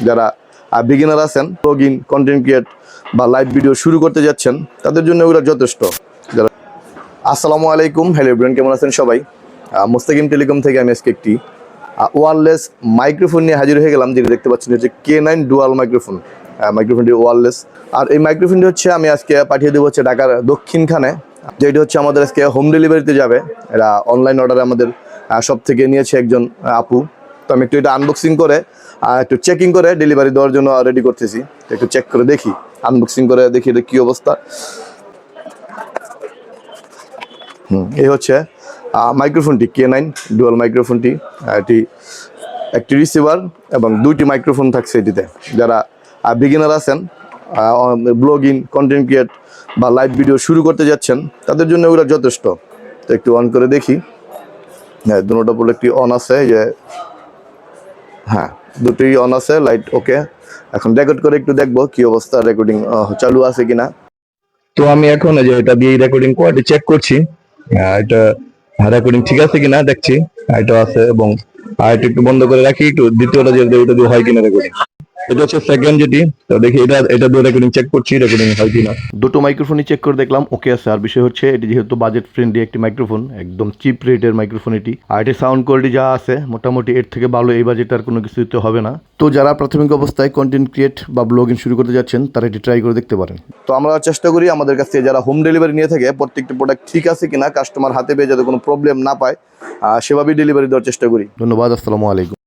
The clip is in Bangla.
যারা বিগিনার আছেন, ব্লগিং, কন্টেন্ট ক্রিয়েট বা লাইভ ভিডিও শুরু করতে যাচ্ছেন, তাদের জন্য ওগুলো যথেষ্ট। যারা আসসালামু আলাইকুম, হ্যালো এভরিওয়ান, কেমন আছেন সবাই? মুস্তাকিম টেলিকম থেকে আমি আজকে একটি ওয়্যারলেস মাইক্রোফোন নিয়ে হাজির হয়ে গেলাম। যেটা দেখতে পাচ্ছেন হচ্ছে K9 ডুয়াল মাইক্রোফোন। মাইক্রোফোনটি ওয়্যারলেস। আর এই মাইক্রোফোনটি হচ্ছে আমি আজকে পাঠিয়ে দেবো হচ্ছে ঢাকার দক্ষিণখানে, যেটি হচ্ছে আমাদের আজকে হোম ডেলিভারিতে যাবে। এরা অনলাইন অর্ডারে আমাদের সব থেকে নিয়েছে একজন আপু। তো আমি একটু এটা আনবক্সিং করে একটু চেকিং করে ডেলিভারি দেওয়ার জন্য রেডি করতেছি। একটু চেক করে দেখি, আনবক্সিং করে দেখি এটা কী অবস্থা। এই হচ্ছে মাইক্রোফোনটি K9 ডুয়াল মাইক্রোফোনটি। এটি একটি রিসিভার এবং দুইটি মাইক্রোফোন থাকছে এটিতে। যারা বিগিনার আছেন, ব্লগিং, কন্টেন্ট ক্রিয়েট বা লাইভ ভিডিও শুরু করতে যাচ্ছেন, তাদের জন্য ওগুলো যথেষ্ট। তো একটু অন করে দেখি। হ্যাঁ, দুটোটা বলে একটি অন আছে, যে হ্যাঁ দুটোই অন আছে, লাইট ওকে। এখন রেকর্ড করে একটু দেখবো কি অবস্থা, রেকর্ডিং চালু আছে কিনা। তো আমি এখন এই যে এটা দিয়ে রেকর্ডিং কোয়ালিটি চেক করছি। এটা রেকর্ডিং ঠিক আছে কিনা দেখছি। এটা আছে, এবং এটা একটু বন্ধ করে রাখি, একটু দ্বিতীয়টা যে এটা দিয়ে হয় কিনা রেকর্ডিং। এটা হচ্ছে সেকেন্ড যেটি। তো দেখি এটা দিয়ে রেকর্ডিং চেক করছি, রেকর্ডিং হয় কিনা। দুটো মাইক্রোফোনই চেক করে দেখলাম ওকে আছে। আর বিষয় হচ্ছে এটি যেহেতু বাজেট ফ্রেন্ডলি একটি মাইক্রোফোন, একদম চিপ রেটের মাইক্রোফোন এটি। আর এটি সাউন্ড কোয়ালিটি যা আছে মোটামুটি এর থেকে ভালো এই বাজেট আর কোনো কিছু তো হবে না। তো যারা প্রাথমিক অবস্থায় কন্টেন্ট ক্রিয়েট বা ব্লগিং শুরু করতে যাচ্ছেন, তারা এটি ট্রাই করে দেখতে পারেন। তো আমরা চেষ্টা করি আমাদের কাছ থেকে যারা হোম ডেলিভারি নিয়ে থাকে, প্রত্যেকটি প্রোডাক্ট ঠিক আছে কিনা কাস্টমার হাতে পেয়ে যাতে কোনো প্রবলেম না পায়, সেভাবেই ডেলিভারি দেওয়ার চেষ্টা করি। ধন্যবাদ, আসসালামু আলাইকুম।